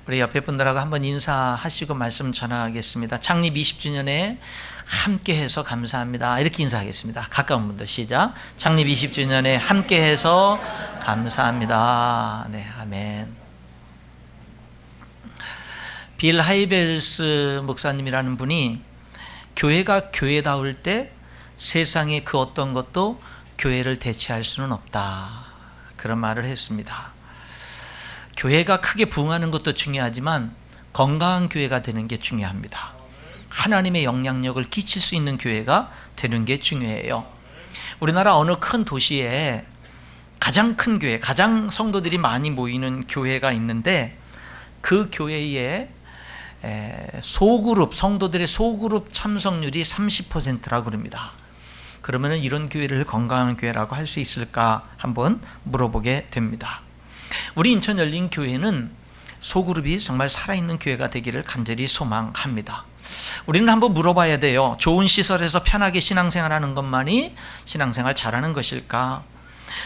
우리 옆에 분들하고 한번 인사하시고 말씀 전하겠습니다. 창립 20주년에 함께해서 감사합니다. 이렇게 인사하겠습니다. 가까운 분들 시작. 창립 20주년에 함께해서 감사합니다. 네, 아멘. 빌 하이벨스 목사님이라는 분이 교회가 교회다울 때 세상의 그 어떤 것도 교회를 대체할 수는 없다, 그런 말을 했습니다. 교회가 크게 부흥하는 것도 중요하지만 건강한 교회가 되는 게 중요합니다. 하나님의 영향력을 끼칠 수 있는 교회가 되는 게 중요해요. 우리나라 어느 큰 도시에 가장 큰 교회, 가장 성도들이 많이 모이는 교회가 있는데 그 교회에 소그룹, 성도들의 소그룹 참석률이 30%라고 그럽니다. 그러면 이런 교회를 건강한 교회라고 할 수 있을까 한번 물어보게 됩니다. 우리 인천 열린 교회는 소그룹이 정말 살아있는 교회가 되기를 간절히 소망합니다. 우리는 한번 물어봐야 돼요. 좋은 시설에서 편하게 신앙생활하는 것만이 신앙생활 잘하는 것일까?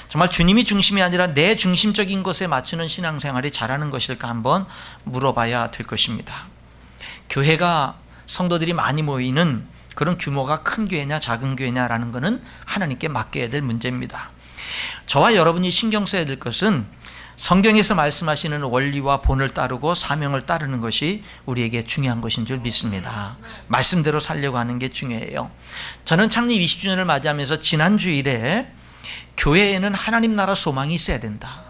정말 주님이 중심이 아니라 내 중심적인 것에 맞추는 신앙생활이 잘하는 것일까 한번 물어봐야 될 것입니다. 교회가 성도들이 많이 모이는 그런 규모가 큰 교회냐 작은 교회냐라는 것은 하나님께 맡겨야 될 문제입니다. 저와 여러분이 신경 써야 될 것은 성경에서 말씀하시는 원리와 본을 따르고 사명을 따르는 것이 우리에게 중요한 것인 줄 믿습니다. 말씀대로 살려고 하는 게 중요해요. 저는 창립 20주년을 맞이하면서 지난 주일에 교회에는 하나님 나라 소망이 있어야 된다,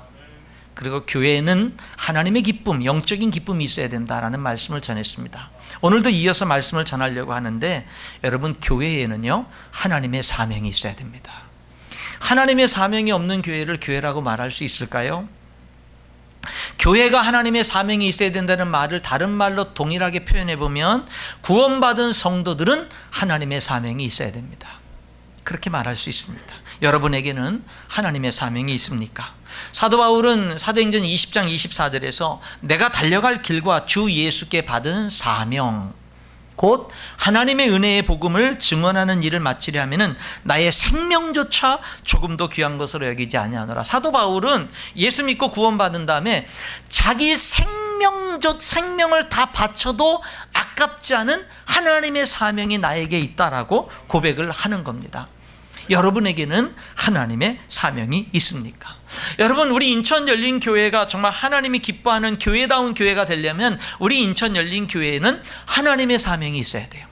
그리고 교회에는 하나님의 기쁨, 영적인 기쁨이 있어야 된다라는 말씀을 전했습니다. 오늘도 이어서 말씀을 전하려고 하는데, 여러분, 교회에는요 하나님의 사명이 있어야 됩니다. 하나님의 사명이 없는 교회를 교회라고 말할 수 있을까요? 교회가 하나님의 사명이 있어야 된다는 말을 다른 말로 동일하게 표현해 보면 구원받은 성도들은 하나님의 사명이 있어야 됩니다. 그렇게 말할 수 있습니다. 여러분에게는 하나님의 사명이 있습니까? 사도 바울은 사도행전 20장 24절에서 내가 달려갈 길과 주 예수께 받은 사명, 곧 하나님의 은혜의 복음을 증언하는 일을 마치려 하면은 나의 생명조차 조금도 귀한 것으로 여기지 아니하노라. 사도 바울은 예수 믿고 구원받은 다음에 자기 생명을 다 바쳐도 아깝지 않은 하나님의 사명이 나에게 있다라고 고백을 하는 겁니다. 여러분에게는 하나님의 사명이 있습니까? 여러분, 우리 인천 열린 교회가 정말 하나님이 기뻐하는 교회다운 교회가 되려면 우리 인천 열린 교회에는 하나님의 사명이 있어야 돼요.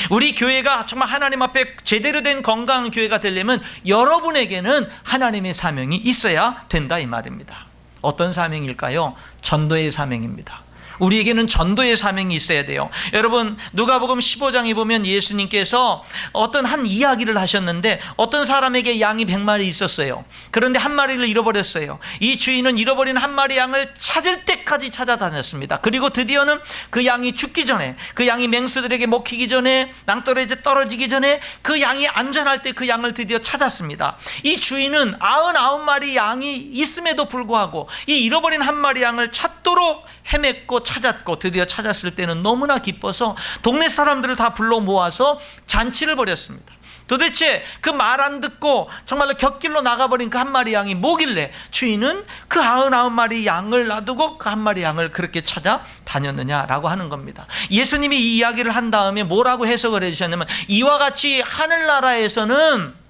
우리 교회가 정말 하나님 앞에 제대로 된 건강한 교회가 되려면 여러분에게는 하나님의 사명이 있어야 된다, 이 말입니다. 어떤 사명일까요? 전도의 사명입니다. 우리에게는 전도의 사명이 있어야 돼요. 여러분, 누가복음 15장에 보면 예수님께서 어떤 한 이야기를 하셨는데 어떤 사람에게 양이 100마리 있었어요. 그런데 한 마리를 잃어버렸어요. 이 주인은 잃어버린 한 마리 양을 찾을 때까지 찾아다녔습니다. 그리고 드디어는 그 양이 죽기 전에, 그 양이 맹수들에게 먹히기 전에, 낭떠러지에 떨어지기 전에 그 양이 안전할 때 그 양을 드디어 찾았습니다. 이 주인은 99마리 양이 있음에도 불구하고 이 잃어버린 한 마리 양을 찾도록 헤맸고 찾았고 드디어 찾았을 때는 너무나 기뻐서 동네 사람들을 다 불러 모아서 잔치를 벌였습니다. 도대체 그 말 안 듣고 정말로 곁길로 나가버린 그 한 마리 양이 뭐길래 주인은 그 99마리 양을 놔두고 그 한 마리 양을 그렇게 찾아 다녔느냐라고 하는 겁니다. 예수님이 이 이야기를 한 다음에 뭐라고 해석을 해주셨냐면, 이와 같이 하늘나라에서는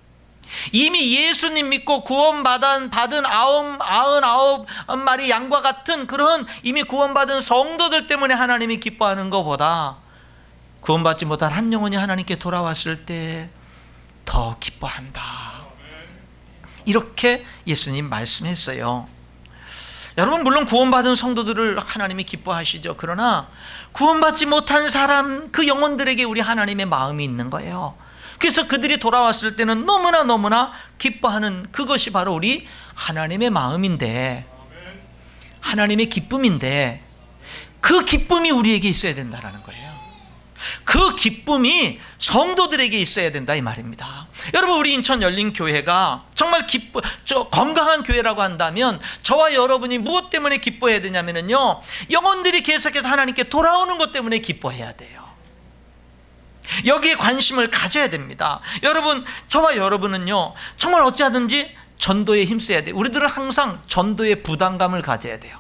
이미 예수님 믿고 구원받은 99마리 양과 같은 그런 이미 구원받은 성도들 때문에 하나님이 기뻐하는 것보다 구원받지 못한 한 영혼이 하나님께 돌아왔을 때 더 기뻐한다, 이렇게 예수님 말씀했어요. 여러분, 물론 구원받은 성도들을 하나님이 기뻐하시죠. 그러나 구원받지 못한 사람, 그 영혼들에게 우리 하나님의 마음이 있는 거예요. 그래서 그들이 돌아왔을 때는 너무나 기뻐하는, 그것이 바로 우리 하나님의 마음인데, 하나님의 기쁨인데, 그 기쁨이 우리에게 있어야 된다는 거예요. 그 기쁨이 성도들에게 있어야 된다, 이 말입니다. 여러분, 우리 인천 열린 교회가 정말 건강한 교회라고 한다면 저와 여러분이 무엇 때문에 기뻐해야 되냐면요, 영혼들이 계속해서 하나님께 돌아오는 것 때문에 기뻐해야 돼요. 여기에 관심을 가져야 됩니다. 여러분, 저와 여러분은요 정말 어찌하든지 전도에 힘써야 돼요. 우리들은 항상 전도에 부담감을 가져야 돼요.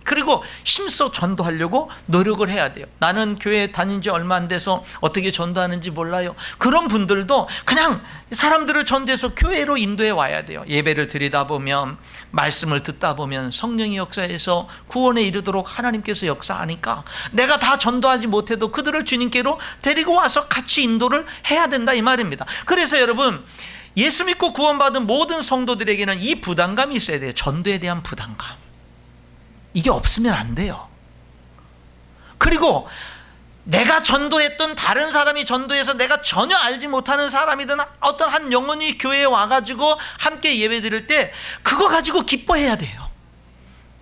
그리고 힘써 전도하려고 노력을 해야 돼요. 나는 교회 다닌 지 얼마 안 돼서 어떻게 전도하는지 몰라요. 그런 분들도 그냥 사람들을 전도해서 교회로 인도해 와야 돼요. 예배를 드리다 보면, 말씀을 듣다 보면 성령의 역사에서 구원에 이르도록 하나님께서 역사하니까 내가 다 전도하지 못해도 그들을 주님께로 데리고 와서 같이 인도를 해야 된다, 이 말입니다. 그래서 여러분, 예수 믿고 구원받은 모든 성도들에게는 이 부담감이 있어야 돼요. 전도에 대한 부담감. 이게 없으면 안 돼요. 그리고 내가 전도했던 다른 사람이 전도해서 내가 전혀 알지 못하는 사람이든 어떤 한 영혼이 교회에 와가지고 함께 예배 드릴 때 그거 가지고 기뻐해야 돼요.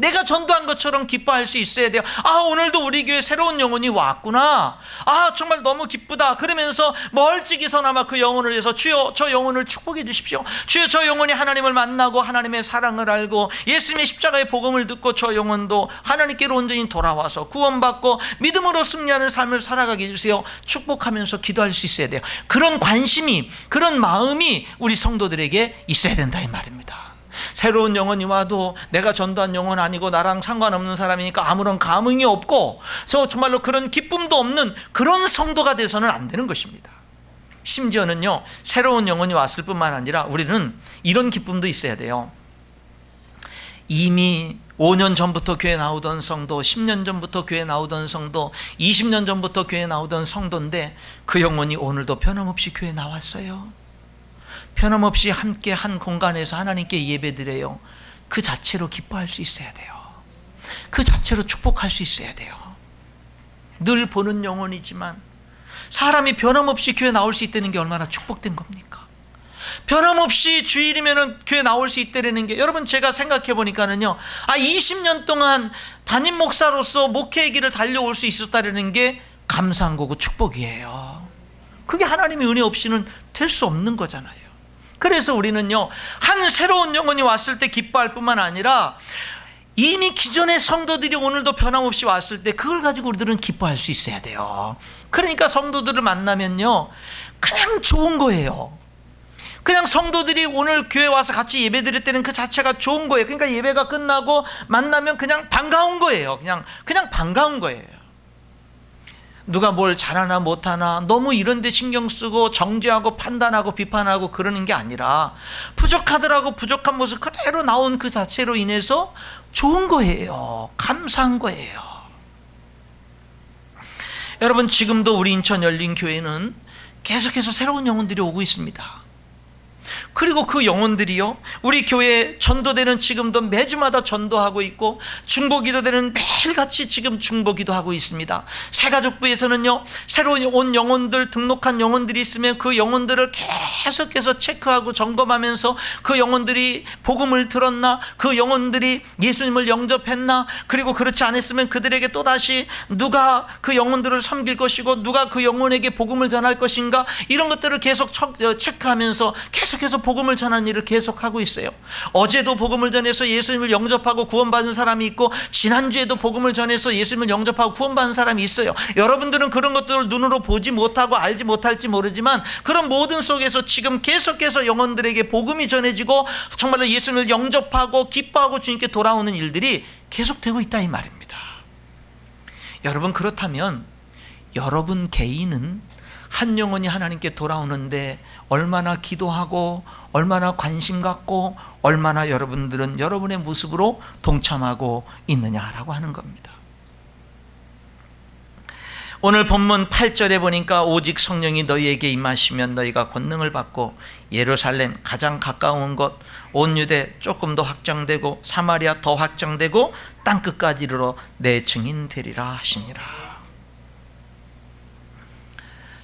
내가 전도한 것처럼 기뻐할 수 있어야 돼요. 아, 오늘도 우리 교회 새로운 영혼이 왔구나. 아, 정말 너무 기쁘다. 그러면서 멀찍이서나마 그 영혼을 위해서 주여 저 영혼을 축복해 주십시오. 주여 저 영혼이 하나님을 만나고 하나님의 사랑을 알고 예수님의 십자가의 복음을 듣고 저 영혼도 하나님께로 온전히 돌아와서 구원받고 믿음으로 승리하는 삶을 살아가게 해주세요. 축복하면서 기도할 수 있어야 돼요. 그런 관심이, 그런 마음이 우리 성도들에게 있어야 된다, 이 말입니다. 새로운 영혼이 와도 내가 전도한 영혼 아니고 나랑 상관없는 사람이니까 아무런 감흥이 없고 정말로 그런 기쁨도 없는 그런 성도가 돼서는 안 되는 것입니다. 심지어는요, 새로운 영혼이 왔을 뿐만 아니라 우리는 이런 기쁨도 있어야 돼요. 이미 5년 전부터 교회 나오던 성도, 10년 전부터 교회 나오던 성도, 20년 전부터 교회 나오던 성도인데 그 영혼이 오늘도 변함없이 교회 나왔어요. 변함없이 함께 한 공간에서 하나님께 예배드려요. 그 자체로 기뻐할 수 있어야 돼요. 그 자체로 축복할 수 있어야 돼요. 늘 보는 영혼이지만 사람이 변함없이 교회 나올 수 있다는 게 얼마나 축복된 겁니까? 변함없이 주일이면 교회 나올 수 있다는 게, 여러분 제가 생각해 보니까는요, 20년 동안 담임 목사로서 목회의 길을 달려올 수 있었다는 게 감사한 거고 축복이에요. 그게 하나님의 은혜 없이는 될 수 없는 거잖아요. 그래서 우리는요, 한 새로운 영혼이 왔을 때 기뻐할 뿐만 아니라 이미 기존의 성도들이 오늘도 변함없이 왔을 때 그걸 가지고 우리들은 기뻐할 수 있어야 돼요. 그러니까 성도들을 만나면요, 그냥 좋은 거예요. 그냥 성도들이 오늘 교회 와서 같이 예배 드릴 때는 그 자체가 좋은 거예요. 그러니까 예배가 끝나고 만나면 그냥 반가운 거예요. 그냥 반가운 거예요. 누가 뭘 잘하나 못하나 너무 이런 데 신경 쓰고 정죄하고 판단하고 비판하고 그러는 게 아니라 부족하더라고 부족한 모습 그대로 나온 그 자체로 인해서 좋은 거예요. 감사한 거예요. 여러분, 지금도 우리 인천 열린교회는 계속해서 새로운 영혼들이 오고 있습니다. 그리고 그 영혼들이요, 우리 교회에 전도되는 지금도 매주마다 전도하고 있고 중보기도되는 매일같이 지금 중보기도하고 있습니다. 새가족부에서는요, 새로운 온 영혼들, 등록한 영혼들이 있으면 그 영혼들을 계속해서 체크하고 점검하면서 그 영혼들이 복음을 들었나, 그 영혼들이 예수님을 영접했나, 그리고 그렇지 않았으면 그들에게 또다시 누가 그 영혼들을 섬길 것이고 누가 그 영혼에게 복음을 전할 것인가, 이런 것들을 계속 체크하면서 계속해서 복음을 전하는 일을 계속하고 있어요. 어제도 복음을 전해서 예수님을 영접하고 구원받은 사람이 있고 지난주에도 복음을 전해서 예수님을 영접하고 구원받은 사람이 있어요. 여러분들은 그런 것들을 눈으로 보지 못하고 알지 못할지 모르지만 그런 모든 속에서 지금 계속해서 영혼들에게 복음이 전해지고 정말로 예수님을 영접하고 기뻐하고 주님께 돌아오는 일들이 계속되고 있다, 이 말입니다. 여러분, 그렇다면 여러분 개인은 한 영혼이 하나님께 돌아오는데 얼마나 기도하고 얼마나 관심 갖고 얼마나 여러분들은 여러분의 모습으로 동참하고 있느냐라고 하는 겁니다. 오늘 본문 8절에 보니까 오직 성령이 너희에게 임하시면 너희가 권능을 받고 예루살렘 가장 가까운 곳 온 유대 조금 더 확장되고 사마리아 더 확장되고 땅끝까지 이르러 내 증인 되리라 하시니라.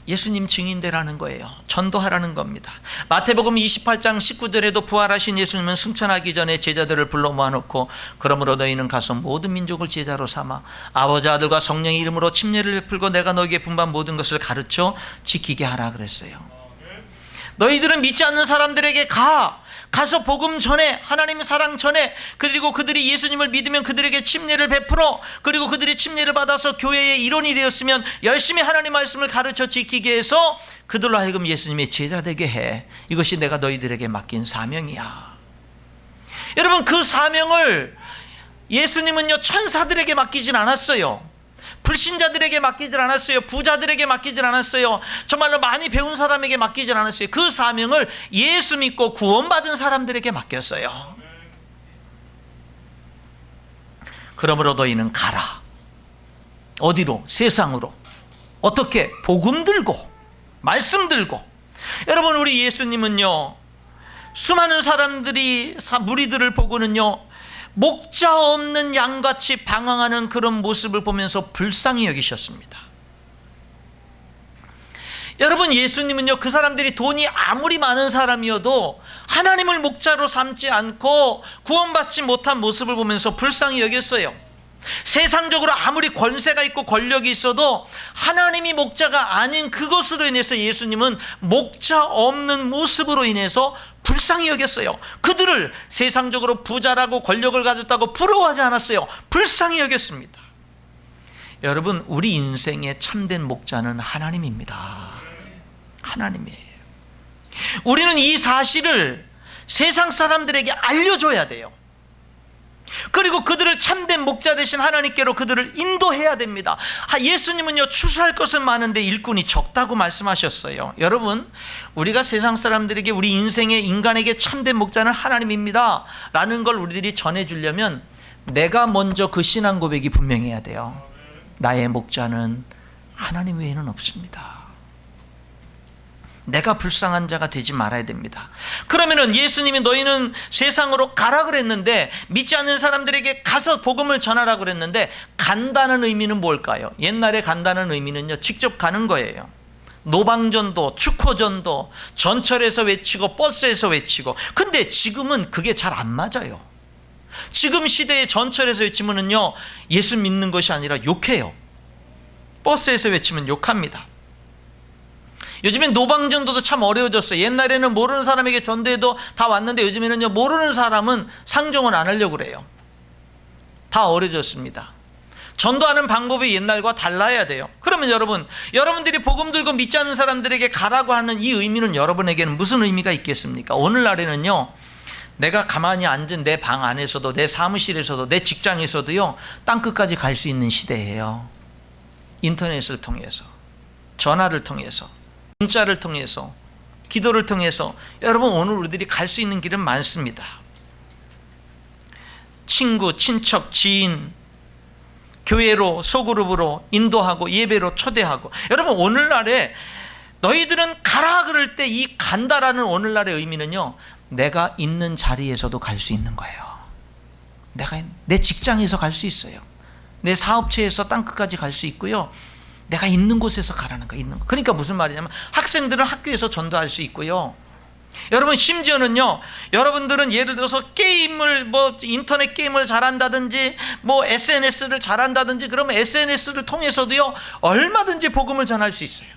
예수님 증인되라는 거예요. 전도하라는 겁니다. 마태복음 28장 19절에도 부활하신 예수님은 승천하기 전에 제자들을 불러 모아놓고 그러므로 너희는 가서 모든 민족을 제자로 삼아 아버지 아들과 성령의 이름으로 침례를 베풀고 내가 너희에게 분반 모든 것을 가르쳐 지키게 하라 그랬어요. 너희들은 믿지 않는 사람들에게 가서 복음 전해, 하나님의 사랑 전해, 그리고 그들이 예수님을 믿으면 그들에게 침례를 베풀어, 그리고 그들이 침례를 받아서 교회의 일원이 되었으면 열심히 하나님 말씀을 가르쳐 지키게 해서 그들로 하여금 예수님의 제자 되게 해. 이것이 내가 너희들에게 맡긴 사명이야. 여러분, 그 사명을 예수님은요, 천사들에게 맡기진 않았어요. 불신자들에게 맡기질 않았어요. 부자들에게 맡기질 않았어요. 정말로 많이 배운 사람에게 맡기질 않았어요. 그 사명을 예수 믿고 구원받은 사람들에게 맡겼어요. 그러므로 너희는 가라. 어디로? 세상으로. 어떻게? 복음 들고, 말씀 들고. 여러분, 우리 예수님은요, 수많은 사람들이, 무리들을 보고는요, 목자 없는 양같이 방황하는 그런 모습을 보면서 불쌍히 여기셨습니다. 여러분, 예수님은요, 그 사람들이 돈이 아무리 많은 사람이어도 하나님을 목자로 삼지 않고 구원받지 못한 모습을 보면서 불쌍히 여겼어요. 세상적으로 아무리 권세가 있고 권력이 있어도 하나님이 목자가 아닌 그것으로 인해서 예수님은 목자 없는 모습으로 인해서 불쌍히 여겼어요. 그들을 세상적으로 부자라고 권력을 가졌다고 부러워하지 않았어요. 불쌍히 여겼습니다. 여러분, 우리 인생의 참된 목자는 하나님입니다. 하나님이에요. 우리는 이 사실을 세상 사람들에게 알려줘야 돼요. 그리고 그들을 참된 목자 되신 하나님께로 그들을 인도해야 됩니다. 예수님은요, 추수할 것은 많은데 일꾼이 적다고 말씀하셨어요. 여러분, 우리가 세상 사람들에게 우리 인생의 인간에게 참된 목자는 하나님입니다 라는 걸 우리들이 전해주려면 내가 먼저 그 신앙 고백이 분명해야 돼요. 나의 목자는 하나님 외에는 없습니다. 내가 불쌍한 자가 되지 말아야 됩니다. 그러면은 예수님이 너희는 세상으로 가라 그랬는데, 믿지 않는 사람들에게 가서 복음을 전하라 그랬는데, 간다는 의미는 뭘까요? 옛날에 간다는 의미는요, 직접 가는 거예요. 노방전도, 축호전도, 전철에서 외치고 버스에서 외치고. 근데 지금은 그게 잘 안 맞아요. 지금 시대에 전철에서 외치면은요, 예수 믿는 것이 아니라 욕해요. 버스에서 외치면 욕합니다. 요즘엔 노방전도도 참 어려워졌어요. 옛날에는 모르는 사람에게 전도해도 다 왔는데 요즘에는요, 모르는 사람은 상종을 안 하려고 그래요. 다 어려워졌습니다. 전도하는 방법이 옛날과 달라야 돼요. 그러면 여러분들이 복음 들고 믿지 않는 사람들에게 가라고 하는 이 의미는 여러분에게는 무슨 의미가 있겠습니까? 오늘날에는요, 내가 가만히 앉은 내 방 안에서도, 내 사무실에서도, 내 직장에서도요, 땅끝까지 갈 수 있는 시대예요. 인터넷을 통해서, 전화를 통해서, 문자를 통해서, 기도를 통해서 여러분, 오늘 우리들이 갈 수 있는 길은 많습니다. 친구, 친척, 지인, 교회로, 소그룹으로 인도하고 예배로 초대하고. 여러분, 오늘날에 너희들은 가라 그럴 때 이 간다라는 오늘날의 의미는요, 내가 있는 자리에서도 갈 수 있는 거예요. 내가 내 직장에서 갈 수 있어요. 내 사업체에서 땅끝까지 갈 수 있고요, 내가 있는 곳에서 가라는 거, 있는 거. 그러니까 무슨 말이냐면 학생들은 학교에서 전도할 수 있고요. 여러분, 심지어는요, 여러분들은 예를 들어서 게임을, 인터넷 게임을 잘한다든지, SNS를 잘한다든지, 그러면 SNS를 통해서도요, 얼마든지 복음을 전할 수 있어요.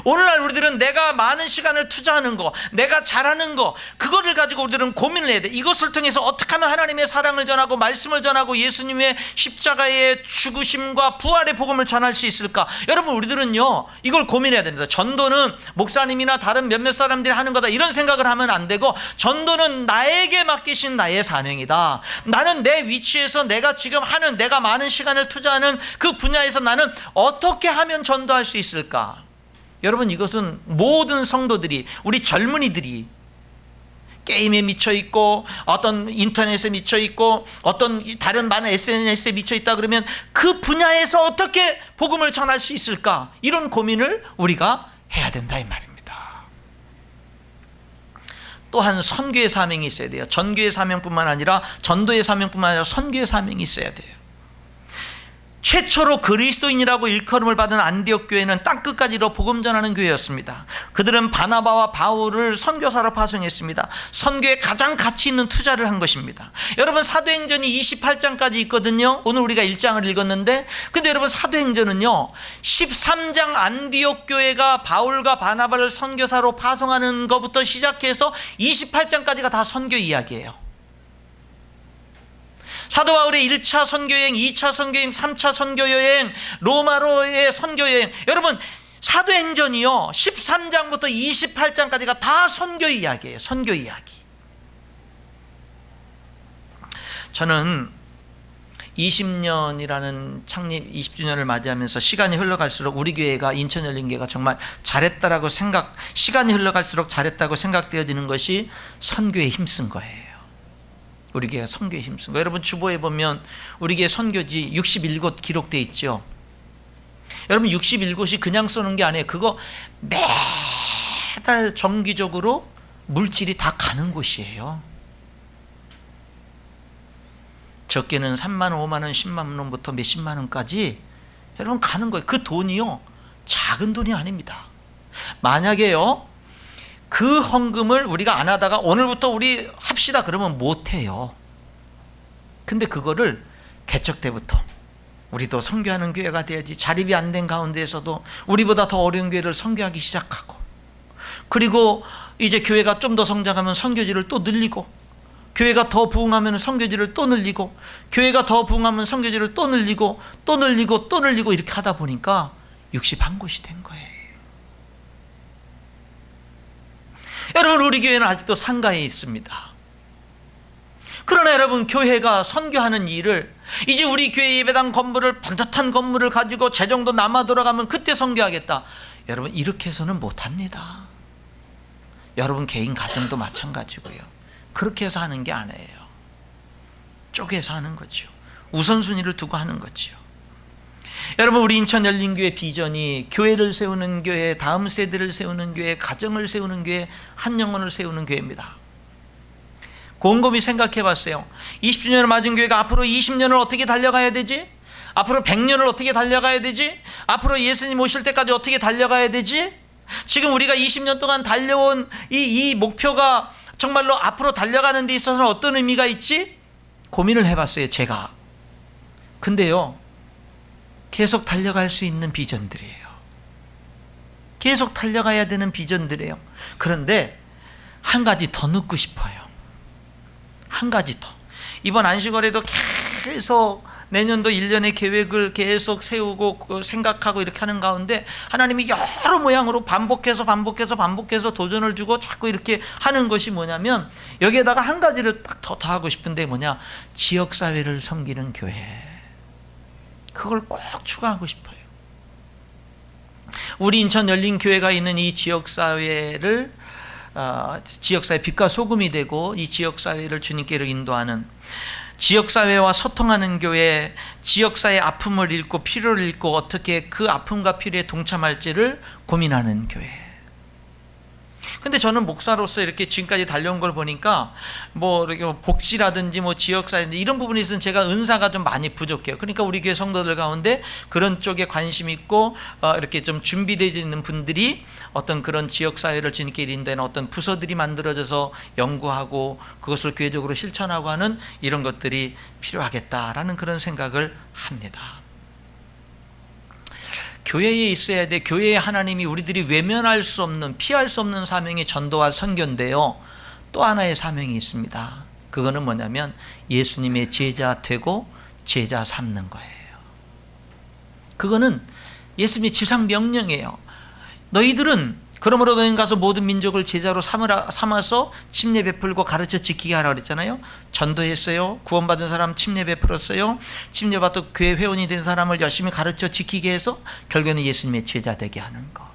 오늘날 우리들은 내가 많은 시간을 투자하는 거, 내가 잘하는 거, 그거를 가지고 우리들은 고민을 해야 돼. 이것을 통해서 어떻게 하면 하나님의 사랑을 전하고 말씀을 전하고 예수님의 십자가의 죽으심과 부활의 복음을 전할 수 있을까? 여러분, 우리들은요, 이걸 고민해야 됩니다. 전도는 목사님이나 다른 몇몇 사람들이 하는 거다, 이런 생각을 하면 안 되고, 전도는 나에게 맡기신 나의 사명이다. 나는 내 위치에서 내가 지금 하는, 내가 많은 시간을 투자하는 그 분야에서 나는 어떻게 하면 전도할 수 있을까? 여러분, 이것은 모든 성도들이, 우리 젊은이들이 게임에 미쳐 있고, 어떤 인터넷에 미쳐 있고, 어떤 다른 많은 SNS에 미쳐 있다 그러면 그 분야에서 어떻게 복음을 전할 수 있을까? 이런 고민을 우리가 해야 된다, 이 말입니다. 또한 선교의 사명이 있어야 돼요. 전교의 사명뿐만 아니라, 전도의 사명뿐만 아니라 선교의 사명이 있어야 돼요. 최초로 그리스도인이라고 일컬음을 받은 안디옥 교회는 땅끝까지로 복음 전하는 교회였습니다. 그들은 바나바와 바울을 선교사로 파송했습니다. 선교에 가장 가치 있는 투자를 한 것입니다. 여러분, 사도행전이 28장까지 있거든요. 오늘 우리가 1장을 읽었는데, 근데 여러분, 사도행전은요, 13장 안디옥 교회가 바울과 바나바를 선교사로 파송하는 것부터 시작해서 28장까지가 다 선교 이야기예요. 사도 바울의 1차 선교여행, 2차 선교여행, 3차 선교여행, 로마로의 선교여행. 여러분, 사도행전이요, 13장부터 28장까지가 다 선교 이야기예요. 선교 이야기. 저는 20년이라는 창립 20주년을 맞이하면서 시간이 흘러갈수록 우리 교회가, 인천열린교회가 정말 잘했다라고 시간이 흘러갈수록 잘했다고 생각되어지는 것이 선교에 힘쓴 거예요. 우리 교회가 선교에 힘쓴 거예요. 여러분 주보에 보면 우리 교회 선교지 61곳 기록되어 있죠. 여러분 61곳이 그냥 쏘는 게 아니에요. 그거 매달 정기적으로 물질이 다 가는 곳이에요. 적게는 3만 원, 5만 원, 10만 원부터 몇십만 원까지 여러분 가는 거예요. 그 돈이요, 작은 돈이 아닙니다. 만약에요, 그 헌금을 우리가 안 하다가 오늘부터 우리 합시다 그러면 못 해요. 근데 그거를 개척 때부터 우리도 선교하는 교회가 돼야지, 자립이 안 된 가운데에서도 우리보다 더 어려운 교회를 선교하기 시작하고, 그리고 이제 교회가 좀 더 성장하면 선교지를 또 늘리고, 교회가 더 부흥하면 선교지를 또 늘리고, 교회가 더 부흥하면 선교지를 또 늘리고, 또 늘리고, 또 늘리고, 이렇게 하다 보니까 61곳이 된 거예요. 여러분 우리 교회는 아직도 상가에 있습니다. 그러나 여러분 교회가 선교하는 일을, 이제 우리 교회 예배당 건물을, 반듯한 건물을 가지고 재정도 남아 돌아가면 그때 선교하겠다, 여러분 이렇게 해서는 못합니다. 여러분 개인 가정도 마찬가지고요. 그렇게 해서 하는 게 아니에요. 쪼개서 하는 거죠. 우선순위를 두고 하는 거죠. 여러분 우리 인천열린교회 비전이 교회를 세우는 교회, 다음 세대를 세우는 교회, 가정을 세우는 교회, 한 영혼을 세우는 교회입니다. 곰곰이 생각해 봤어요. 20주년을 맞은 교회가 앞으로 20년을 어떻게 달려가야 되지? 앞으로 100년을 어떻게 달려가야 되지? 앞으로 예수님 오실 때까지 어떻게 달려가야 되지? 지금 우리가 20년 동안 달려온 이 목표가 정말로 앞으로 달려가는 데 있어서는 어떤 의미가 있지? 고민을 해봤어요, 제가. 근데요, 계속 달려갈 수 있는 비전들이에요. 계속 달려가야 되는 비전들이에요. 그런데 한 가지 더 넣고 싶어요. 한 가지 더. 이번 안식월에도 계속 내년도 1년의 계획을 계속 세우고 생각하고 이렇게 하는 가운데 하나님이 여러 모양으로 반복해서 도전을 주고 자꾸 이렇게 하는 것이 뭐냐면, 여기에다가 한 가지를 딱 더 하고 싶은데 뭐냐, 지역사회를 섬기는 교회, 그걸 꼭 추가하고 싶어요. 우리 인천 열린교회가 있는 이 지역사회를 지역사회 빛과 소금이 되고, 이 지역사회를 주님께로 인도하는, 지역사회와 소통하는 교회, 지역사회의 아픔을 읽고 필요를 읽고 어떻게 그 아픔과 필요에 동참할지를 고민하는 교회. 근데 저는 목사로서 이렇게 지금까지 달려온 걸 보니까 뭐 이렇게 복지라든지 뭐 지역사회든지 이런 부분에 있어서는 제가 은사가 좀 많이 부족해요. 그러니까 우리 교회 성도들 가운데 그런 쪽에 관심 있고 이렇게 좀 준비되어 있는 분들이 어떤 그런 지역사회를 주님께 인도하는 어떤 부서들이 만들어져서 연구하고 그것을 교회적으로 실천하고 하는 이런 것들이 필요하겠다라는 그런 생각을 합니다. 교회에 있어야 돼. 교회에 하나님이 우리들이 외면할 수 없는, 피할 수 없는 사명이 전도와 선교인데요, 또 하나의 사명이 있습니다. 그거는 뭐냐면 예수님의 제자 되고 제자 삼는 거예요. 그거는 예수님의 지상 명령이에요. 너희들은 그러므로 너희는 가서 모든 민족을 제자로 삼아서 침례 베풀고 가르쳐 지키게 하라 그랬잖아요. 전도했어요. 구원받은 사람 침례 베풀었어요. 침례받고 교회 회원이 된 사람을 열심히 가르쳐 지키게 해서 결국에는 예수님의 제자 되게 하는 거.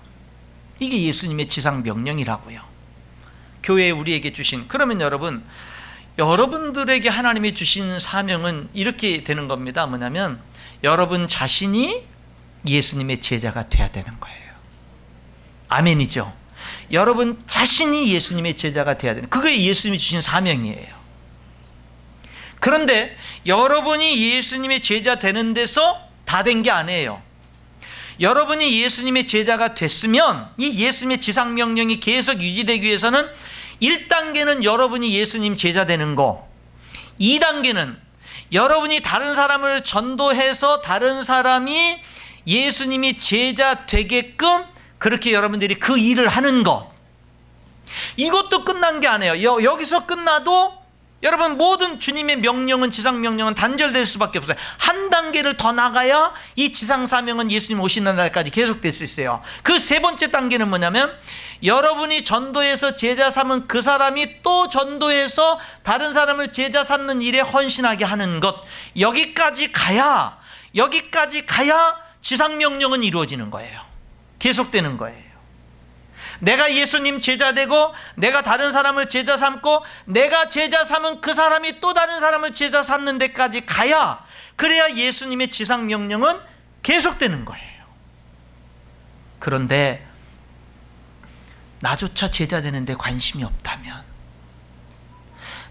이게 예수님의 지상 명령이라고요. 교회에 우리에게 주신. 그러면 여러분들에게 하나님이 주신 사명은 이렇게 되는 겁니다. 뭐냐면 여러분 자신이 예수님의 제자가 돼야 되는 거예요. 아멘이죠. 여러분 자신이 예수님의 제자가 돼야 되는, 그게 예수님이 주신 사명이에요. 그런데 여러분이 예수님의 제자 되는 데서 다 된 게 아니에요. 여러분이 예수님의 제자가 됐으면 이 예수님의 지상명령이 계속 유지되기 위해서는 1단계는 여러분이 예수님 제자 되는 거, 2단계는 여러분이 다른 사람을 전도해서 다른 사람이 예수님이 제자 되게끔 그렇게 여러분들이 그 일을 하는 것. 이것도 끝난 게 아니에요. 여기서 끝나도 여러분, 모든 주님의 명령은, 지상 명령은 단절될 수밖에 없어요. 한 단계를 더 나가야 이 지상 사명은 예수님 오시는 날까지 계속될 수 있어요. 그 세 번째 단계는 뭐냐면, 여러분이 전도해서 제자 삼은 그 사람이 또 전도해서 다른 사람을 제자 삼는 일에 헌신하게 하는 것, 여기까지 가야 지상 명령은 이루어지는 거예요. 계속되는 거예요. 내가 예수님 제자 되고, 내가 다른 사람을 제자 삼고, 내가 제자 삼은 그 사람이 또 다른 사람을 제자 삼는 데까지 가야, 그래야 예수님의 지상 명령은 계속되는 거예요. 그런데 나조차 제자 되는데 관심이 없다면,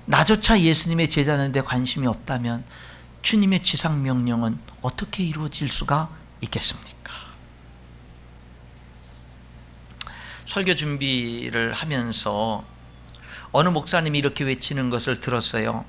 나조차 예수님의 제자 되는데 관심이 없다면 주님의 지상 명령은 어떻게 이루어질 수가 있겠습니까? 설교 준비를 하면서 어느 목사님이 이렇게 외치는 것을 들었어요.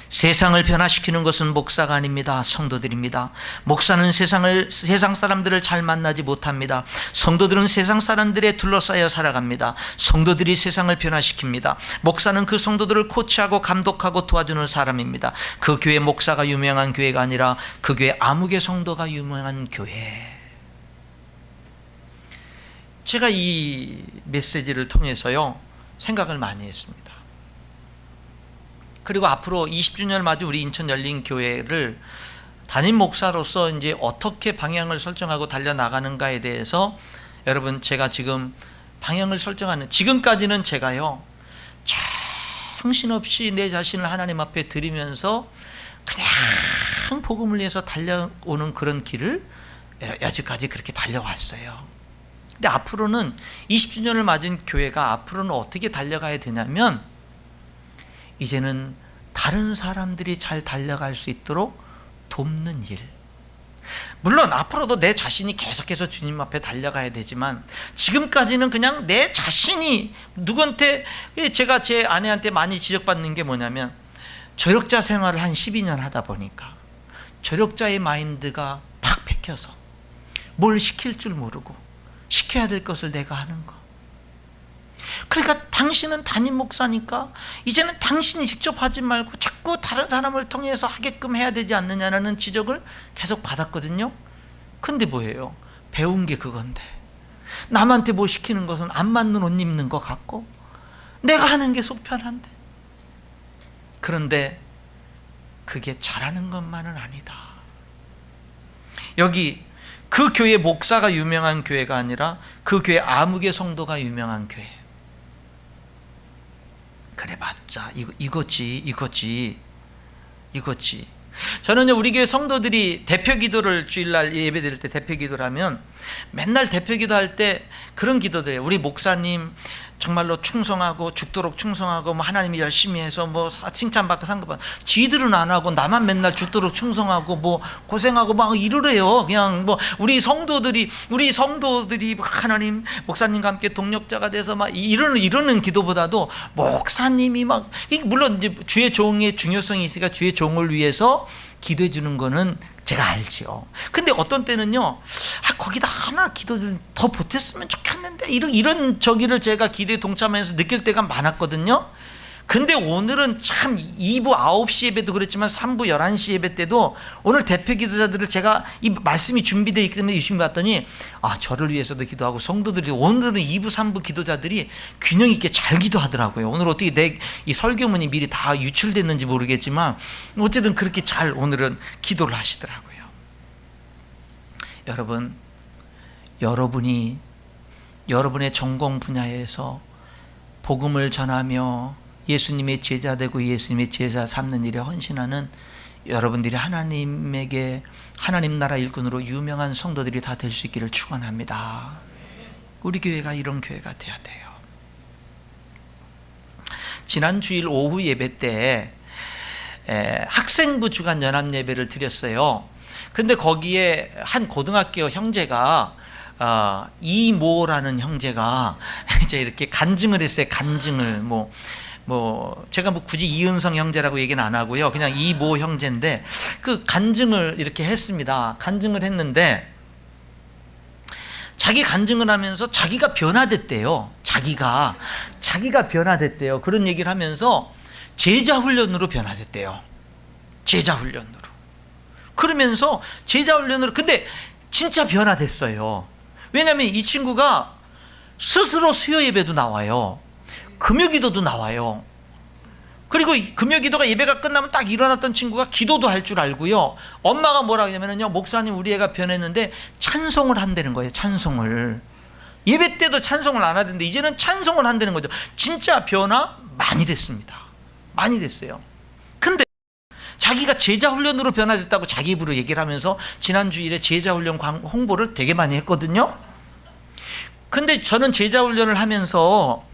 세상을 변화시키는 것은 목사가 아닙니다. 성도들입니다. 목사는 세상 사람들을 잘 만나지 못합니다. 성도들은 세상 사람들에 둘러싸여 살아갑니다. 성도들이 세상을 변화시킵니다. 목사는 그 성도들을 코치하고 감독하고 도와주는 사람입니다. 그 교회 목사가 유명한 교회가 아니라 그 교회 아무개 성도가 유명한 교회. 제가 이 메시지를 통해서요, 생각을 많이 했습니다. 그리고 앞으로 20주년을 맞은 우리 인천 열린 교회를 담임 목사로서 이제 어떻게 방향을 설정하고 달려나가는가에 대해서, 여러분, 제가 지금 방향을 설정하는, 지금까지는 제가요, 정신없이 내 자신을 하나님 앞에 드리면서 그냥 복음을 위해서 달려오는 그런 길을 여지까지 그렇게 달려왔어요. 근데 앞으로는 20주년을 맞은 교회가 앞으로는 어떻게 달려가야 되냐면, 이제는 다른 사람들이 잘 달려갈 수 있도록 돕는 일. 물론 앞으로도 내 자신이 계속해서 주님 앞에 달려가야 되지만, 지금까지는 그냥 내 자신이 누구한테, 제가 제 아내한테 많이 지적받는 게 뭐냐면, 조력자 생활을 한 12년 하다 보니까 조력자의 마인드가 팍 박혀서 뭘 시킬 줄 모르고 시켜야 될 것을 내가 하는 거. 그러니까 당신은 담임 목사니까 이제는 당신이 직접 하지 말고 자꾸 다른 사람을 통해서 하게끔 해야 되지 않느냐라는 지적을 계속 받았거든요. 근데 뭐예요? 배운 게 그건데, 남한테 뭐 시키는 것은 안 맞는 옷 입는 것 같고 내가 하는 게 속 편한데. 그런데 그게 잘하는 것만은 아니다. 여기 그 교회 목사가 유명한 교회가 아니라 그 교회 아무개 성도가 유명한 교회. 그래봤자 이거지. 저는요, 우리 교회 성도들이 대표 기도를, 주일날 예배 드릴 때 대표 기도를 하면 맨날 대표 기도할 때 그런 기도들이에요. 우리 목사님 정말로 충성하고 죽도록 충성하고, 뭐 하나님이 열심히 해서 뭐 칭찬받고 상급받고, 지들은 안 하고 나만 맨날 죽도록 충성하고 뭐 고생하고 막 이러래요. 그냥 뭐 우리 성도들이 하나님, 목사님과 함께 동력자가 돼서 막 이러는 기도보다도 목사님이 막, 물론 이제 주의 종의 중요성이 있으니까 주의 종을 위해서 기도해 주는 거는 제가 알지요. 근데 어떤 때는요, 거기다 하나 기도 좀 더 보탰으면 좋겠는데, 이런 저기를 제가 기도에 동참하면서 느낄 때가 많았거든요. 근데 오늘은 참 2부 9시 예배도 그랬지만 3부 11시 예배 때도 오늘 대표 기도자들을 제가 이 말씀이 준비되어 있기 때문에 유심히 봤더니, 저를 위해서도 기도하고 성도들이, 오늘은 2부 3부 기도자들이 균형 있게 잘 기도하더라고요. 오늘 어떻게 내 이 설교문이 미리 다 유출됐는지 모르겠지만 어쨌든 그렇게 잘 오늘은 기도를 하시더라고요. 여러분, 여러분이 여러분의 전공 분야에서 복음을 전하며 예수님의 제자 되고 예수님의 제자 삼는 일에 헌신하는 여러분들이 하나님에게, 하나님 나라 일꾼으로 유명한 성도들이 다 될 수 있기를 축원합니다. 우리 교회가 이런 교회가 돼야 돼요. 지난 주일 오후 예배 때 학생부 주간 연합 예배를 드렸어요. 근데 거기에 한 고등학교 형제가, 이모라는 형제가 이제 이렇게 간증을 했어요. 간증을 제가 굳이 이은성 형제라고 얘기는 안 하고요, 그냥 이모 형제인데 그 간증을 이렇게 했습니다. 간증을 했는데 자기 간증을 하면서 자기가 변화됐대요. 자기가 변화됐대요. 그런 얘기를 하면서 제자 훈련으로 변화됐대요. 제자 훈련으로. 그러면서 제자 훈련으로, 근데 진짜 변화됐어요. 왜냐하면 이 친구가 스스로 수요 예배도 나와요. 금요기도도 나와요. 그리고 금요기도가 예배가 끝나면 딱 일어났던 친구가 기도도 할 줄 알고요. 엄마가 뭐라 하냐면요, 목사님 우리 애가 변했는데 찬송을 한다는 거예요. 찬송을. 예배 때도 찬송을 안 하던데 이제는 찬송을 한다는 거죠. 진짜 변화 많이 됐습니다. 많이 됐어요. 근데 자기가 제자 훈련으로 변화됐다고 자기 입으로 얘기를 하면서 지난 주일에 제자 훈련 홍보를 되게 많이 했거든요. 근데 저는 제자 훈련을 하면서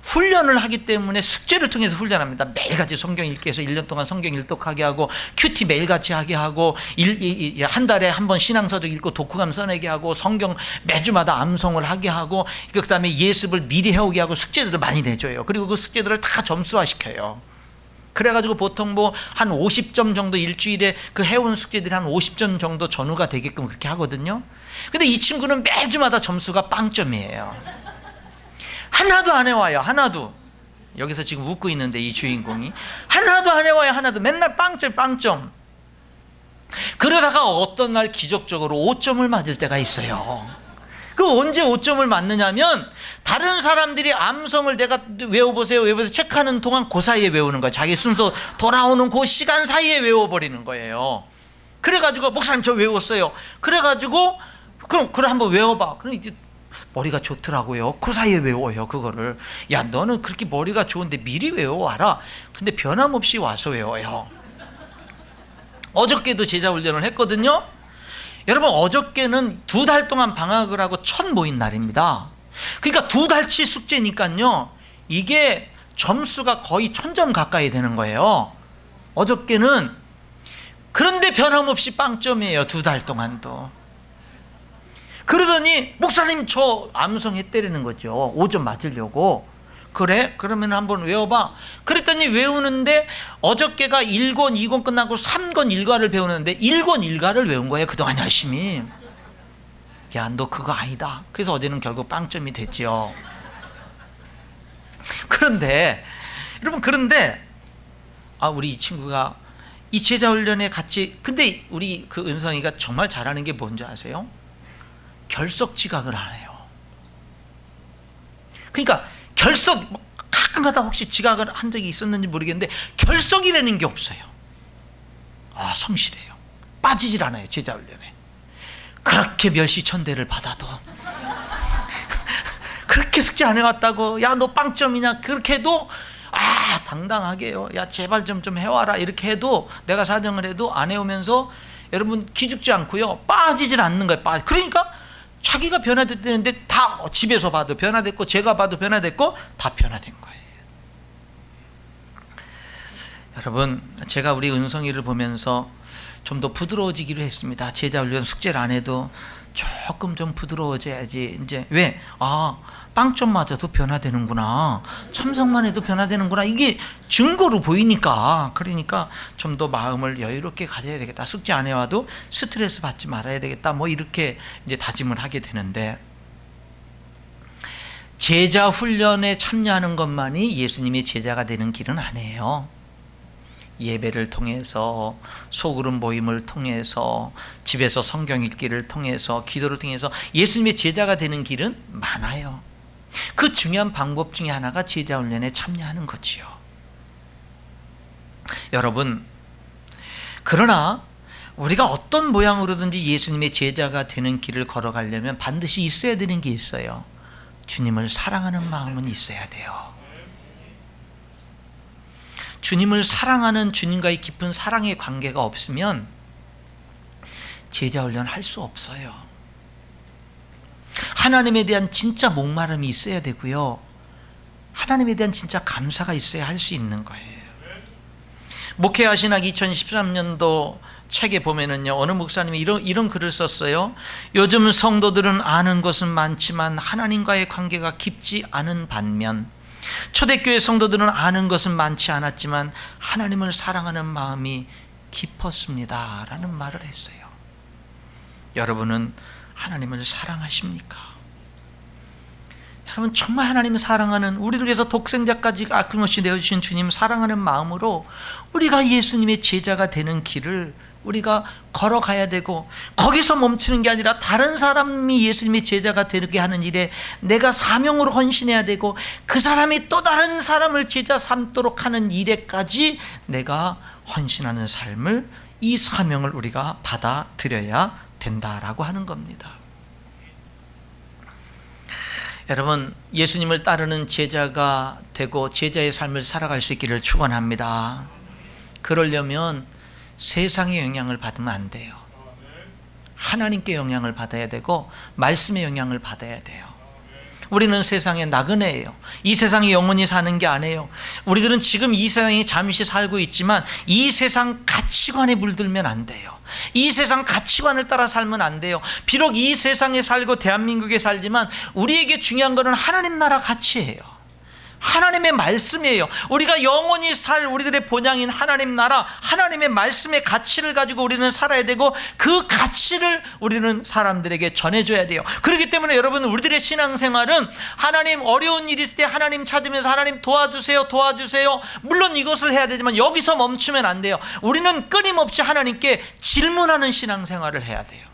훈련을 하기 때문에 숙제를 통해서 훈련합니다. 매일같이 성경 읽기 해서 1년 동안 성경 일독하게 하고, 큐티 매일같이 하게 하고, 한 달에 한 번 신앙서적 읽고 독후감 써내게 하고, 성경 매주마다 암송을 하게 하고, 그 다음에 예습을 미리 해오게 하고, 숙제들을 많이 내줘요. 그리고 그 숙제들을 다 점수화시켜요. 그래가지고 보통 뭐 한 50점 정도, 일주일에 그 해온 숙제들이 한 50점 정도 전후가 되게끔 그렇게 하거든요. 근데 이 친구는 매주마다 점수가 빵점이에요. 하나도 안 해와요. 하나도. 여기서 지금 웃고 있는데 이 주인공이 하나도 안 해와요. 하나도. 맨날 빵점 빵점. 그러다가 어떤 날 기적적으로 5점을 맞을 때가 있어요. 그 언제 5점을 맞느냐면, 다른 사람들이 암송을 내가 외워보세요 체크하는 동안 그 사이에 외우는 거예요. 자기 순서 돌아오는 그 시간 사이에 외워버리는 거예요. 그래가지고 목사님 저 외웠어요. 그래가지고 그럼 한번 외워봐. 그럼 이제 머리가 좋더라고요. 그 사이에 외워요. 그거를. 야, 너는 그렇게 머리가 좋은데 미리 외워와라. 근데 변함없이 와서 외워요. 어저께도 제자 훈련을 했거든요. 여러분, 어저께는 2달 동안 방학을 하고 첫 모인 날입니다. 그러니까 2달치 숙제니까요, 이게 점수가 거의 1000점 가까이 되는 거예요. 어저께는. 그런데 변함없이 빵점이에요. 2달 동안도. 그러더니 목사님 저 암송했다라는 거죠. 5점 맞으려고. 그래? 그러면 한번 외워봐. 그랬더니 외우는데 어저께가 1권 2권 끝나고 3권 1과를 배우는데 1권 1과를 외운 거예요. 그동안 열심히. 야, 너 그거 아니다. 그래서 어제는 결국 빵점이 됐죠. 그런데 여러분, 우리 이 친구가 이 제자 훈련에 같이, 근데 우리 그 은성이가 정말 잘하는 게 뭔지 아세요? 결석 지각을 안 해요. 그러니까 가끔가다 혹시 지각을 한 적이 있었는지 모르겠는데 결석이라는 게 없어요. 성실해요. 빠지질 않아요. 제자 훈련에. 그렇게 멸시천대를 받아도 그렇게 숙제 안 해왔다고, 야 너 빵점이냐, 그렇게 해도 당당하게요. 야 제발 좀 해와라, 이렇게 해도, 내가 사정을 해도 안 해오면서 여러분 기죽지 않고요, 빠지질 않는 거예요. 그러니까 자기가 변화됐다는데 다 집에서 봐도 변화됐고, 제가 봐도 변화됐고, 다 변화된 거예요. 여러분, 제가 우리 은성이를 보면서 좀 더 부드러워지기로 했습니다. 제자 훈련 숙제를 안 해도 조금 좀 부드러워져야지. 이제 왜? 빵점 맞아도 변화되는구나, 참석만 해도 변화되는구나, 이게 증거로 보이니까. 그러니까 좀 더 마음을 여유롭게 가져야 되겠다. 숙제 안 해와도 스트레스 받지 말아야 되겠다. 뭐 이렇게 이제 다짐을 하게 되는데, 제자 훈련에 참여하는 것만이 예수님의 제자가 되는 길은 아니에요. 예배를 통해서, 소그룹 모임을 통해서, 집에서 성경 읽기를 통해서, 기도를 통해서 예수님의 제자가 되는 길은 많아요. 그 중요한 방법 중에 하나가 제자 훈련에 참여하는 거지요. 여러분, 그러나 우리가 어떤 모양으로든지 예수님의 제자가 되는 길을 걸어가려면 반드시 있어야 되는 게 있어요. 주님을 사랑하는 마음은 있어야 돼요. 주님을 사랑하는, 주님과의 깊은 사랑의 관계가 없으면 제자 훈련 할 수 없어요. 하나님에 대한 진짜 목마름이 있어야 되고요, 하나님에 대한 진짜 감사가 있어야 할 수 있는 거예요. 목회하신학 2013년도 책에 보면은요, 어느 목사님이 이런 글을 썼어요. 요즘 성도들은 아는 것은 많지만 하나님과의 관계가 깊지 않은 반면, 초대교회 성도들은 아는 것은 많지 않았지만 하나님을 사랑하는 마음이 깊었습니다 라는 말을 했어요. 여러분은 하나님을 사랑하십니까? 여러분 정말 하나님을 사랑하는, 우리를 위해서 독생자까지 아낌없이 내어주신 주님 사랑하는 마음으로 우리가 예수님의 제자가 되는 길을 우리가 걸어가야 되고, 거기서 멈추는 게 아니라 다른 사람이 예수님의 제자가 되게 하는 일에 내가 사명으로 헌신해야 되고, 그 사람이 또 다른 사람을 제자 삼도록 하는 일에까지 내가 헌신하는 삶을, 이 사명을 우리가 받아들여야 된다라고 하는 겁니다. 여러분, 예수님을 따르는 제자가 되고 제자의 삶을 살아갈 수 있기를 축원합니다. 그러려면 세상의 영향을 받으면 안 돼요. 하나님께 영향을 받아야 되고 말씀의 영향을 받아야 돼요. 우리는 세상의 나그네예요. 이 세상에 영원히 사는 게 아니에요. 우리들은 지금 이 세상에 잠시 살고 있지만 이 세상 가치관에 물들면 안 돼요. 이 세상 가치관을 따라 살면 안 돼요. 비록 이 세상에 살고 대한민국에 살지만 우리에게 중요한 것은 하나님 나라 가치예요. 하나님의 말씀이에요. 우리가 영원히 살 우리들의 본향인 하나님 나라, 하나님의 말씀의 가치를 가지고 우리는 살아야 되고, 그 가치를 우리는 사람들에게 전해줘야 돼요. 그렇기 때문에 여러분, 우리들의 신앙생활은 하나님 어려운 일이 있을 때 하나님 찾으면서 하나님 도와주세요, 도와주세요. 물론 이것을 해야 되지만 여기서 멈추면 안 돼요. 우리는 끊임없이 하나님께 질문하는 신앙생활을 해야 돼요.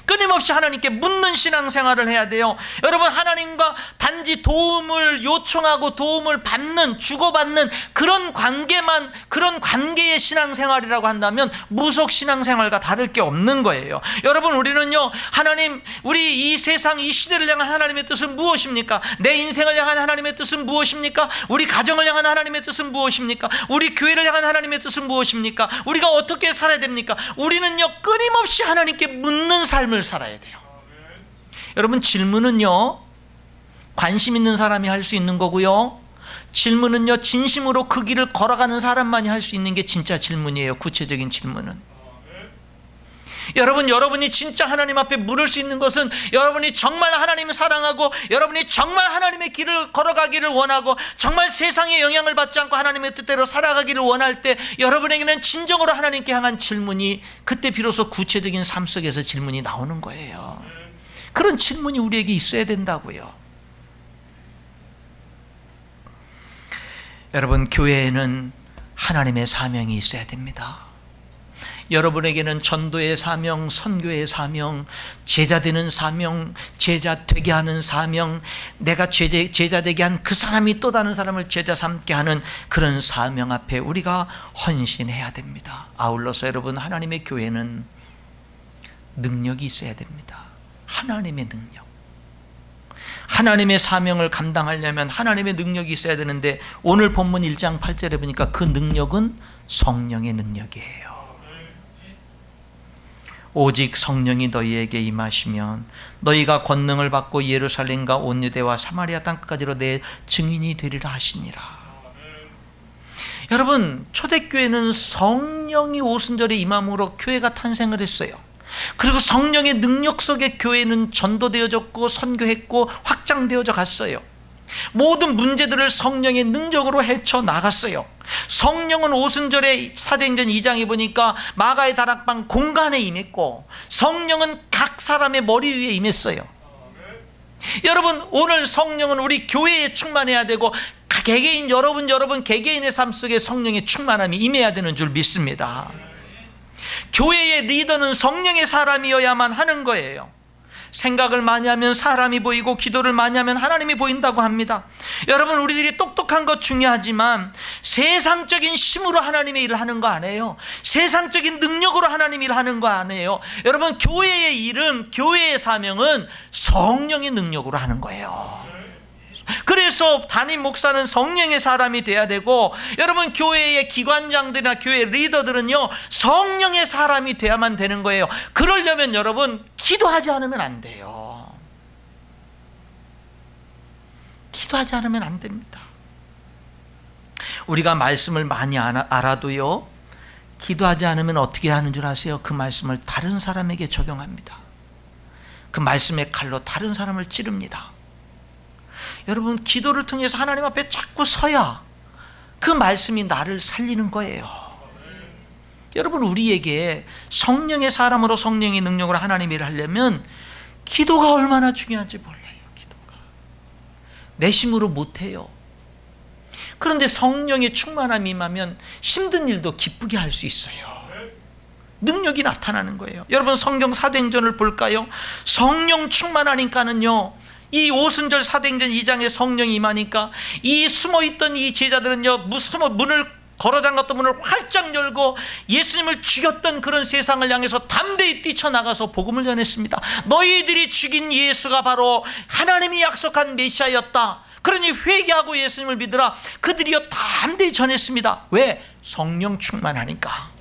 끊임없이 하나님께 묻는 신앙생활을 해야 돼요. 여러분, 하나님과 단지 도움을 요청하고 도움을 받는, 주고받는 그런 관계만, 그런 관계의 신앙생활이라고 한다면 무속 신앙생활과 다를 게 없는 거예요. 여러분, 우리는요, 하나님, 우리 이 세상, 이 시대를 향한 하나님의 뜻은 무엇입니까? 내 인생을 향한 하나님의 뜻은 무엇입니까? 우리 가정을 향한 하나님의 뜻은 무엇입니까? 우리 교회를 향한 하나님의 뜻은 무엇입니까? 우리가 어떻게 살아야 됩니까? 우리는요, 끊임없이 하나님께 묻는 삶을 살아야 돼요. 여러분, 질문은요, 관심 있는 사람이 할 수 있는 거고요, 질문은요, 진심으로 그 길을 걸어가는 사람만이 할 수 있는 게 진짜 질문이에요. 구체적인 질문은. 여러분, 여러분이 진짜 하나님 앞에 물을 수 있는 것은 여러분이 정말 하나님을 사랑하고, 여러분이 정말 하나님의 길을 걸어가기를 원하고, 정말 세상에 영향을 받지 않고 하나님의 뜻대로 살아가기를 원할 때 여러분에게는 진정으로 하나님께 향한 질문이, 그때 비로소 구체적인 삶 속에서 질문이 나오는 거예요. 그런 질문이 우리에게 있어야 된다고요. 여러분, 교회에는 하나님의 사명이 있어야 됩니다. 여러분에게는 전도의 사명, 선교의 사명, 제자 되는 사명, 제자 되게 하는 사명, 내가 제자 되게 한 그 사람이 또 다른 사람을 제자 삼게 하는 그런 사명 앞에 우리가 헌신해야 됩니다. 아울러서 여러분, 하나님의 교회는 능력이 있어야 됩니다. 하나님의 능력. 하나님의 사명을 감당하려면 하나님의 능력이 있어야 되는데, 오늘 본문 1장 8절에 보니까 그 능력은 성령의 능력이에요. 오직 성령이 너희에게 임하시면 너희가 권능을 받고 예루살렘과 온 유대와 사마리아 땅끝까지로 내 증인이 되리라 하시니라. 여러분, 초대교회는 성령이 오순절에 임함으로 교회가 탄생을 했어요. 그리고 성령의 능력 속에 교회는 전도되어졌고 선교했고 확장되어져 갔어요. 모든 문제들을 성령의 능력으로 헤쳐나갔어요. 성령은 오순절에 사도행전 2장에 보니까 마가의 다락방 공간에 임했고, 성령은 각 사람의 머리 위에 임했어요. 여러분, 오늘 성령은 우리 교회에 충만해야 되고, 개개인 여러분 개개인의 삶 속에 성령의 충만함이 임해야 되는 줄 믿습니다. 교회의 리더는 성령의 사람이어야만 하는 거예요. 생각을 많이 하면 사람이 보이고 기도를 많이 하면 하나님이 보인다고 합니다. 여러분, 우리들이 똑똑한 것 중요하지만 세상적인 힘으로 하나님의 일을 하는 거 아니에요. 세상적인 능력으로 하나님 일을 하는 거 아니에요. 여러분, 교회의 일은, 교회의 사명은 성령의 능력으로 하는 거예요. 그래서 담임 목사는 성령의 사람이 돼야 되고, 여러분, 교회의 기관장들이나 교회 리더들은요, 성령의 사람이 돼야만 되는 거예요. 그러려면 여러분, 기도하지 않으면 안 돼요. 기도하지 않으면 안 됩니다. 우리가 말씀을 많이 알아도요, 기도하지 않으면 어떻게 하는 줄 아세요? 그 말씀을 다른 사람에게 적용합니다. 그 말씀의 칼로 다른 사람을 찌릅니다. 여러분, 기도를 통해서 하나님 앞에 자꾸 서야 그 말씀이 나를 살리는 거예요. 여러분, 우리에게 성령의 사람으로 성령의 능력으로 하나님 일을 하려면 기도가 얼마나 중요한지 몰라요. 기도가. 내 힘으로 못해요. 그런데 성령의 충만함이 임하면 힘든 일도 기쁘게 할 수 있어요. 능력이 나타나는 거예요. 여러분 성경 사도행전을 볼까요? 성령 충만하니까는요, 이 오순절 사도행전 2장에 성령이 임하니까 이 숨어있던 이 제자들은요, 문을 걸어잠갔던 문을 활짝 열고 예수님을 죽였던 그런 세상을 향해서 담대히 뛰쳐나가서 복음을 전했습니다. 너희들이 죽인 예수가 바로 하나님이 약속한 메시아였다. 그러니 회개하고 예수님을 믿으라. 그들이요 담대히 전했습니다. 왜? 성령 충만하니까.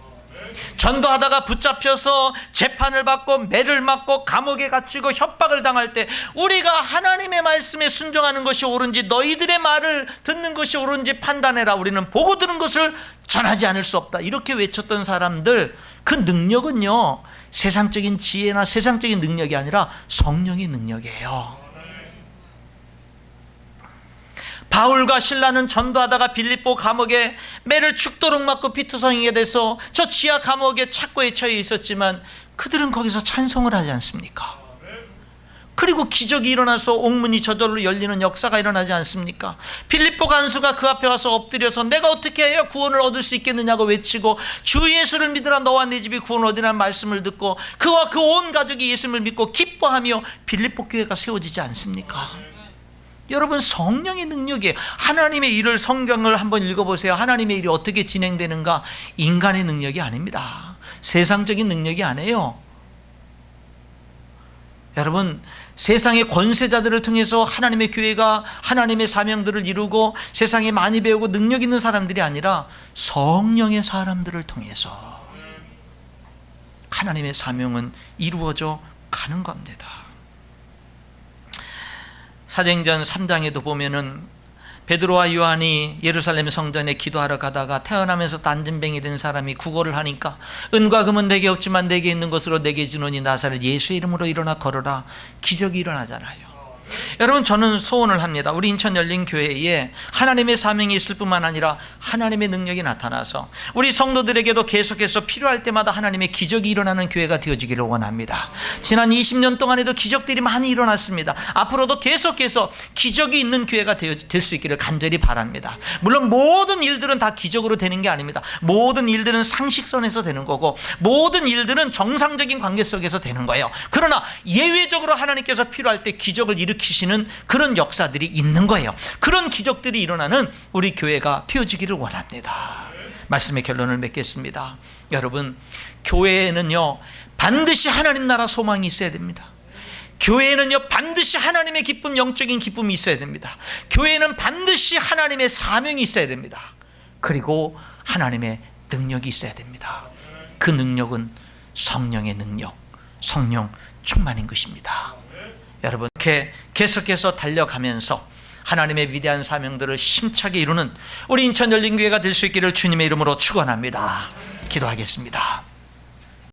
전도하다가 붙잡혀서 재판을 받고 매를 맞고 감옥에 갇히고 협박을 당할 때 우리가 하나님의 말씀에 순종하는 것이 옳은지 너희들의 말을 듣는 것이 옳은지 판단해라. 우리는 보고 들은 것을 전하지 않을 수 없다. 이렇게 외쳤던 사람들, 그 능력은요 세상적인 지혜나 세상적인 능력이 아니라 성령의 능력이에요. 바울과 실라는 전도하다가 빌립보 감옥에 매를 죽도록 맞고 피투성이게 돼서 저 지하 감옥에 착고에 처해 있었지만 그들은 거기서 찬송을 하지 않습니까? 그리고 기적이 일어나서 옥문이 저절로 열리는 역사가 일어나지 않습니까? 빌립보 간수가 그 앞에 와서 엎드려서 내가 어떻게 해야 구원을 얻을 수 있겠느냐고 외치고 주 예수를 믿으라 너와 네 집이 구원을 얻으라는 말씀을 듣고 그와 그 온 가족이 예수님을 믿고 기뻐하며 빌립보 교회가 세워지지 않습니까? 여러분 성령의 능력이에요. 하나님의 일을 성경을 한번 읽어보세요. 하나님의 일이 어떻게 진행되는가? 인간의 능력이 아닙니다. 세상적인 능력이 아니에요. 여러분 세상의 권세자들을 통해서 하나님의 교회가 하나님의 사명들을 이루고 세상에 많이 배우고 능력 있는 사람들이 아니라 성령의 사람들을 통해서 하나님의 사명은 이루어져 가는 겁니다. 사도행전 3장에도 보면은 베드로와 요한이 예루살렘 성전에 기도하러 가다가 태어나면서 단전병이 된 사람이 구걸을 하니까 은과 금은 내게 없지만 내게 있는 것으로 내게 주노니 나사렛 예수의 이름으로 일어나 걸어라. 기적이 일어나잖아요. 여러분 저는 소원을 합니다. 우리 인천 열린교회에 하나님의 사명이 있을 뿐만 아니라 하나님의 능력이 나타나서 우리 성도들에게도 계속해서 필요할 때마다 하나님의 기적이 일어나는 교회가 되어지기를 원합니다. 지난 20년 동안에도 기적들이 많이 일어났습니다. 앞으로도 계속해서 기적이 있는 교회가 될 수 있기를 간절히 바랍니다. 물론 모든 일들은 다 기적으로 되는 게 아닙니다. 모든 일들은 상식선에서 되는 거고 모든 일들은 정상적인 관계 속에서 되는 거예요. 그러나 예외적으로 하나님께서 필요할 때 기적을 일으키시는 그런 역사들이 있는 거예요. 그런 기적들이 일어나는 우리 교회가 되어지기를 원합니다. 말씀의 결론을 맺겠습니다. 여러분 교회에는요 반드시 하나님 나라 소망이 있어야 됩니다. 교회에는요 반드시 하나님의 기쁨, 영적인 기쁨이 있어야 됩니다. 교회는 반드시 하나님의 사명이 있어야 됩니다. 그리고 하나님의 능력이 있어야 됩니다. 그 능력은 성령의 능력, 성령 충만인 것입니다. 여러분 이렇게 계속해서 달려가면서 하나님의 위대한 사명들을 힘차게 이루는 우리 인천 열린교회가 될 수 있기를 주님의 이름으로 축원합니다. 기도하겠습니다.